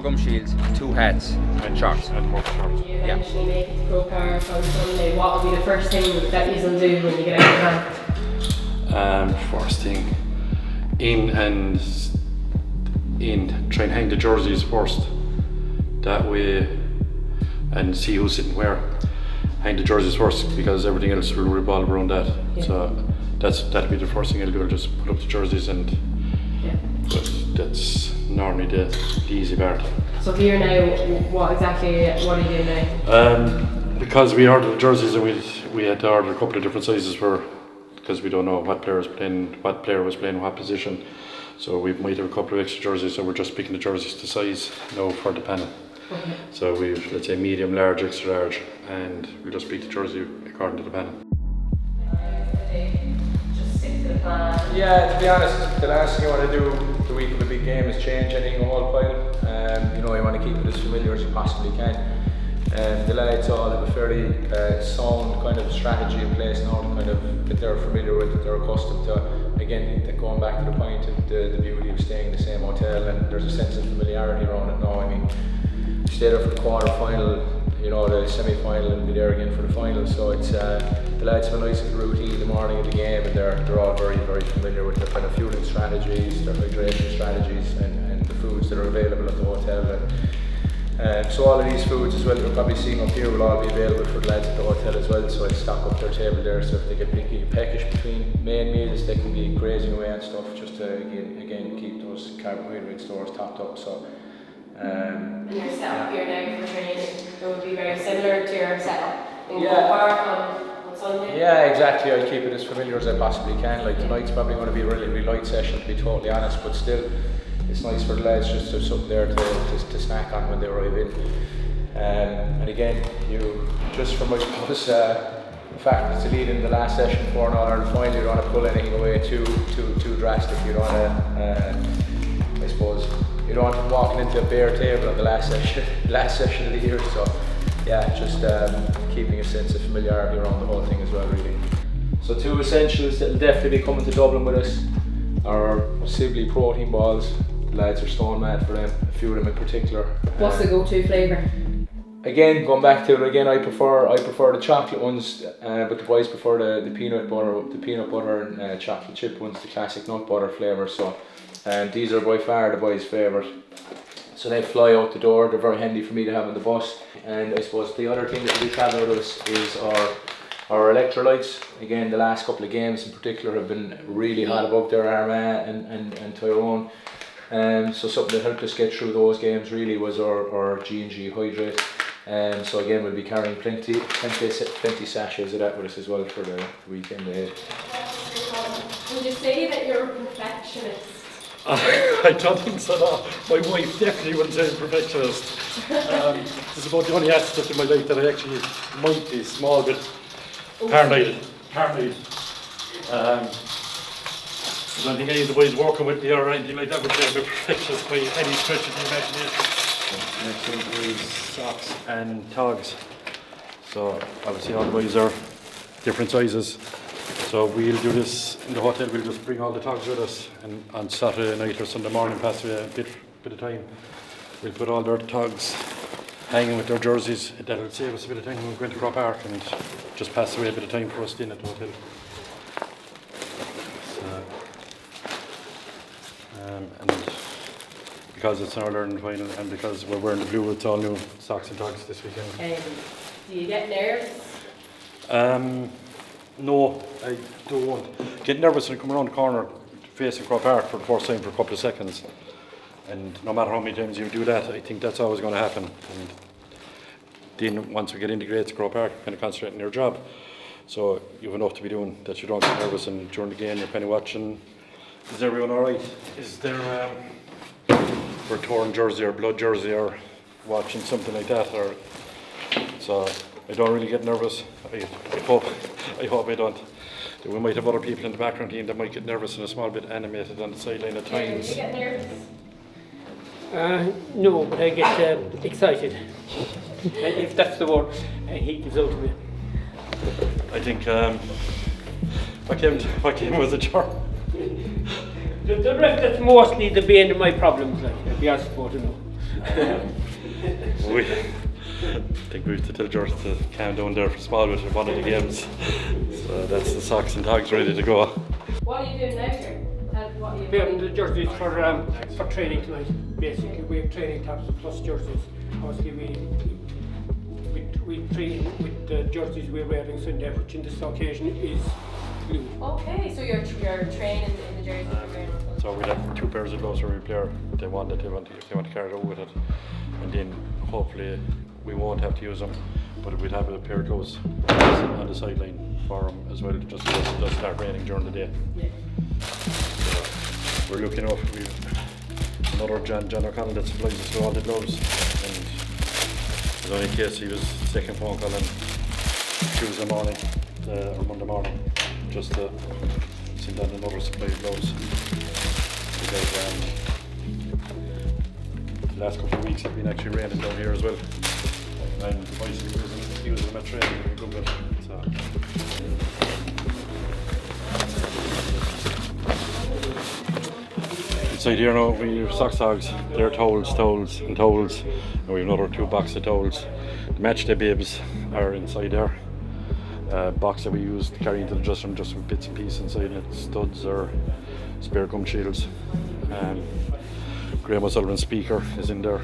gum shields, 2 hats and shorts. And work shorts. You eventually make it to Pro Park on Sunday. What will be the first thing that you'll do when you get out of the van? First thing, try and hang the jerseys first. That way, and see who's sitting where. Hang the jerseys first because everything else will revolve around that. Yeah. So that'll be the first thing I'll do. I'll just put up the jerseys and. Yeah. But that's normally the easy part. So here now, what are you doing now? Because we ordered the jerseys and we had to order a couple of different sizes because we don't know what player was playing what position. So we might have a couple of extra jerseys, so we're just picking the jerseys to size now for the panel. Okay. So we've, let's say, medium, large, extra large, and we'll just pick the jersey according to the panel. Just stick to the plan. Yeah, to be honest, the last thing you want to do the week of a big game is change anything a whole pile. You want to keep it as familiar as you possibly can. The lads all have a fairly sound kind of strategy in place now, kind of that they're familiar with, that they're accustomed to. Again, going back to the point of the beauty of staying in the same hotel, and there's a sense of familiarity around it now. I mean, we stayed there for the quarter final, the semi-final, and be there again for the final. So it's the lads have a nice little routine in the morning of the game, and they're all very, very familiar with their kind of fueling strategies, their hydration strategies, and the foods that are available at the hotel. So all of these foods as well that we're probably seeing up here will all be available for the lads at the hotel as well, so I'll stock up their table there, so if they get picky and peckish between main meals, they can be grazing away and stuff, just to again keep those carbohydrate stores topped up. So and your setup here now for training, it would be very similar to your setup in Go Park on Sunday? Yeah, exactly. I'll keep it as familiar as I possibly can. Like tonight's probably going to be a relatively light session, to be totally honest, but still it's nice for the lads just to have something there to snack on when they arrive in. And again, you just from, I suppose, the fact that it's a lead in the last session for an All-Ireland final, you don't want to pull anything away too drastic. You don't want to, I suppose, you don't want to walk into a bare table on the last session of the year. So yeah, just keeping a sense of familiarity around the whole thing as well, really. So 2 essentials that will definitely be coming to Dublin with us are Sibley protein balls. The lads are stone mad for them, a few of them in particular. What's the go-to flavour? Again, going back to it again, I prefer the chocolate ones, but the boys prefer the peanut butter and chocolate chip ones, the classic nut butter flavour. So, these are by far the boys' favourite. So they fly out the door. They're very handy for me to have on the bus. And I suppose the other thing that will be travelling with us is our electrolytes. Again, the last couple of games in particular have been really hot above their Armagh and Tyrone. So something that helped us get through those games really was our G&G hydrate. So again, we'll be carrying plenty sachets of that with us as well for the weekend ahead. Would you say that you're a perfectionist? I don't think so, no. My wife definitely wouldn't say I'm a perfectionist. This is about the only aspect in my life that I actually might be a small bit paranoid. I don't think any of the boys working with me or anything like that would say I'm a perfectionist by any stretch of the imagination. Next thing is socks and togs. So obviously all the boys are different sizes. So we'll do this in the hotel, we'll just bring all the togs with us, and on Saturday night or Sunday morning, pass away a bit of time, we'll put all their togs hanging with their jerseys. That'll save us a bit of time when we go into Crow Park and just pass away a bit of time for us staying at the hotel. And because it's an All-Ireland final and because we're wearing the blue, it's all new socks and togs this weekend. Do you get nervous? No, I don't get nervous when I come around the corner facing Crow Park for the first time for a couple of seconds. And no matter how many times you do that, I think that's always going to happen. And then once we get into Great Crow Park, you're kind of concentrating on your job. So you have enough to be doing that you don't get nervous, and during the game you're kind of watching, is everyone alright? Is there for a torn jersey or blood jersey or watching something like that? Or so I don't really get nervous. I hope I don't. We might have other people in the background team that might get nervous and a small bit animated on the sideline at times. Do you get nervous? No, but I get excited. If that's the word he gives out to me. I think what game was it, Charles? The rest, that's mostly the bane of my problems, like, I'd be asked for to know. We think we have to tell George to calm down there for small bit of one of the games. So that's the socks and togs ready to go. What are you doing now, Kerry? What are you We have the jerseys for training tonight. Basically, we have training tops plus jerseys. Obviously, we train with the jerseys we're wearing Sunday, which in this occasion is blue. Okay, so you're training in the jersey you're wearing. So we'd have 2 pairs of gloves for every player if they want to carry it out with it. And then hopefully we won't have to use them, but we'd have a pair of gloves on the sideline for them as well, just so it doesn't start raining during the day. Yeah. So we're looking up. We've another John O'Connell that supplies us with all the gloves, and it was only in case he was second phone call on Tuesday morning or Monday morning just to send down another supply of gloves. Because the last couple of weeks have been actually raining down here as well, and the boys are using them at training a good bit. So. Inside here now we have sock togs, they're towels, and we have another 2 boxes of towels. The match day bibs are inside there. Box that we use to carry into the dressing room just with bits and pieces inside it, studs or spare gum shields. Graham O'Sullivan's speaker is in there.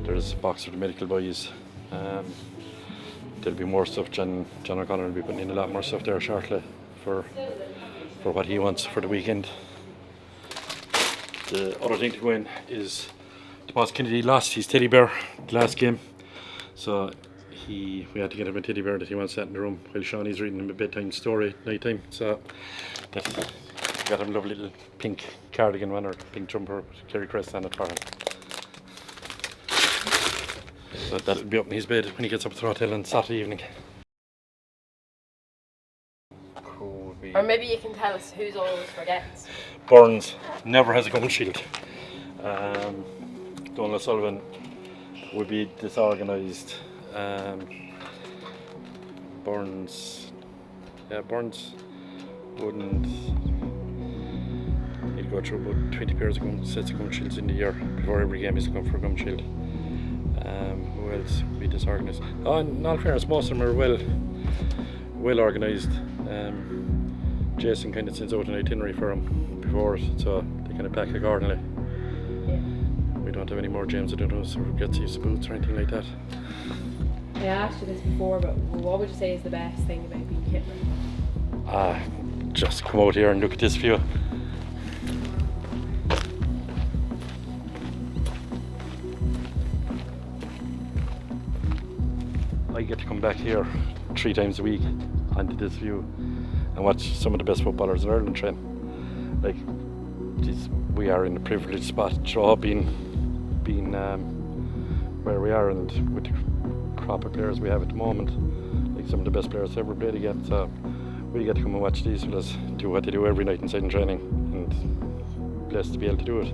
There's a box for the medical boys. There'll be more stuff. John O'Connor will be putting in a lot more stuff there shortly for what he wants for the weekend. The other thing to go in is Tomas Kennedy lost his teddy bear the last game, so we had to get him a teddy bear that he wants sat in the room while Shawnee's reading him a bedtime story at night time. So got him a lovely little pink cardigan one, or pink jumper with Kerry crest on it for him. So that'll be up in his bed when he gets up to the hotel on Saturday evening. Or maybe you can tell us who's always forgets. Burns never has a gum shield. Donald Sullivan would be disorganised. Burns wouldn't. He'd go through about 20 pairs of sets of gum shields in the year before every game he's going for a gum shield. Who else would be disorganised? Oh, in all fairness, most of them are well organised. Jason kind of sends out an itinerary for them before it, so they kind of pack accordingly. Yeah. We don't have any more James that don't know, so forget to use boots or anything like that. I asked you this before, but what would you say is the best thing about being kitman? Just come out here and look at this view. I get to come back here 3 times a week onto this view and watch some of the best footballers in Ireland train. Like, geez, we are in a privileged spot, being where we are, and with the crop of players we have at the moment, like some of the best players ever played again. So we get to come and watch these fellas do what they do every night inside in training, and blessed to be able to do it.